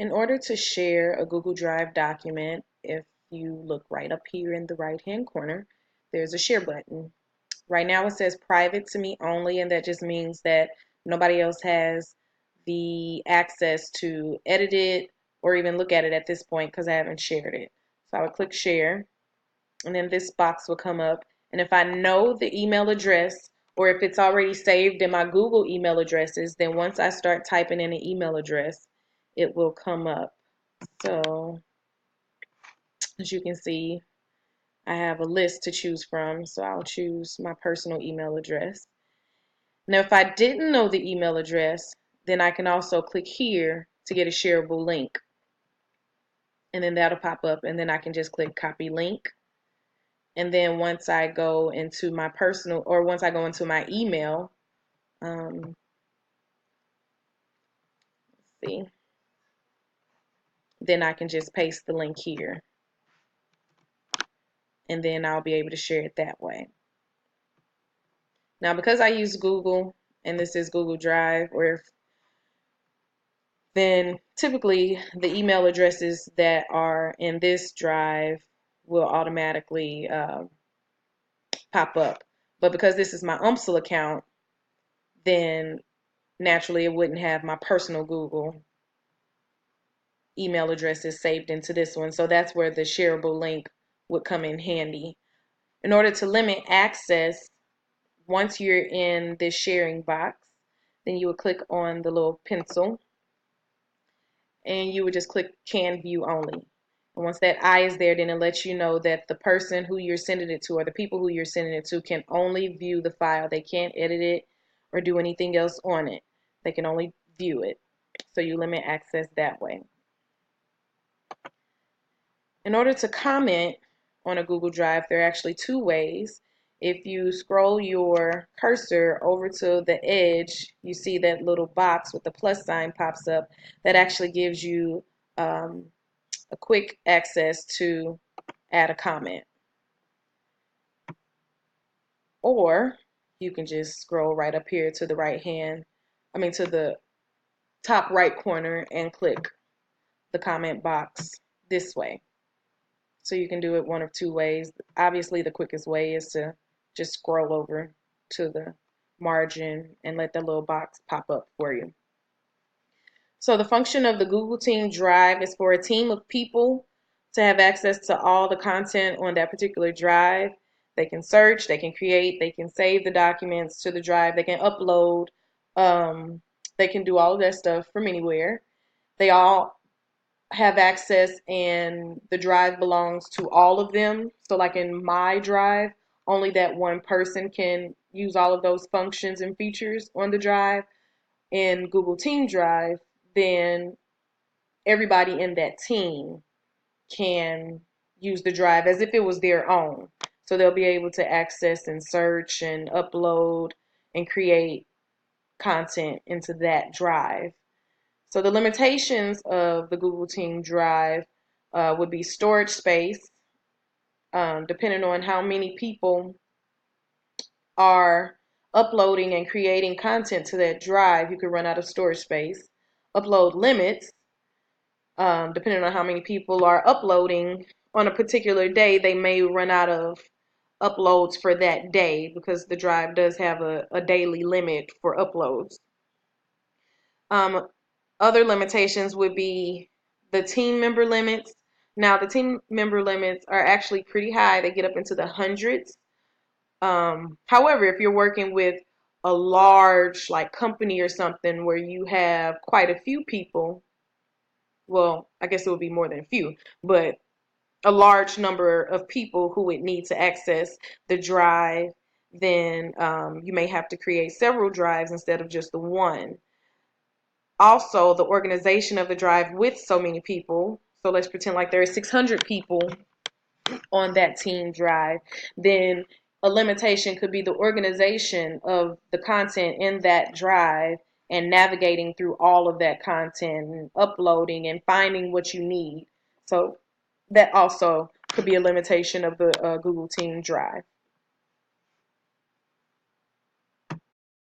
In order to share a Google Drive document, if you look right up here in the right-hand corner, there's a share button. Right now it says private to me only, and that just means that nobody else has the access to edit it or even look at it at this point because I haven't shared it. So I would click share, and then this box will come up. And if I know the email address, or if it's already saved in my Google email addresses, then once I start typing in an email address, it will come up. So as you can see, I have a list to choose from, so I'll choose my personal email address. Now, if I didn't know the email address, then I can also click here to get a shareable link. And then that'll pop up, and then I can just click copy link. And then once I go into my personal, or once I go into my email, let's see, then I can just paste the link here. And then I'll be able to share it that way. Now, because I use Google, and this is Google Drive, then typically the email addresses that are in this drive will automatically pop up. But because this is my UMSL account, then naturally it wouldn't have my personal Google email addresses saved into this one. So that's where the shareable link would come in handy. In order to limit access, once you're in this sharing box, then you would click on the little pencil and you would just click can view only. And once that eye is there, then it lets you know that the person who you're sending it to, or the people who you're sending it to, can only view the file. They can't edit it or do anything else on it. They can only view it. So you limit access that way. In order to comment on a Google Drive, there are actually two ways. If you scroll your cursor over to the edge, you see that little box with the plus sign pops up. That actually gives you a quick access to add a comment. Or you can just scroll right up here to the to the top right corner and click the comment box this way. So you can do it one of two ways. Obviously, the quickest way is to just scroll over to the margin and let that little box pop up for you. So the function of the Google Team Drive is for a team of people to have access to all the content on that particular drive. They can search, they can create, they can save the documents to the drive, they can upload, they can do all of that stuff from anywhere. They all have access, and the drive belongs to all of them. So like in my drive, only that one person can use all of those functions and features on the drive. In Google Team Drive, then everybody in that team can use the drive as if it was their own. So they'll be able to access and search and upload and create content into that drive. So the limitations of the Google Team Drive would be storage space. Depending on how many people are uploading and creating content to that drive, you could run out of storage space. Upload limits. Depending on how many people are uploading on a particular day, they may run out of uploads for that day because the drive does have a daily limit for uploads. Other limitations would be the team member limits. Now, the team member limits are actually pretty high. They get up into the hundreds. However, if you're working with a large like company or something where you have quite a few people, well, I guess it would be more than a few, but a large number of people who would need to access the drive, then you may have to create several drives instead of just the one. Also, the organization of the drive with so many people, so let's pretend like there are 600 people on that team drive, then a limitation could be the organization of the content in that drive and navigating through all of that content and uploading and finding what you need. So that also could be a limitation of the Google Team Drive.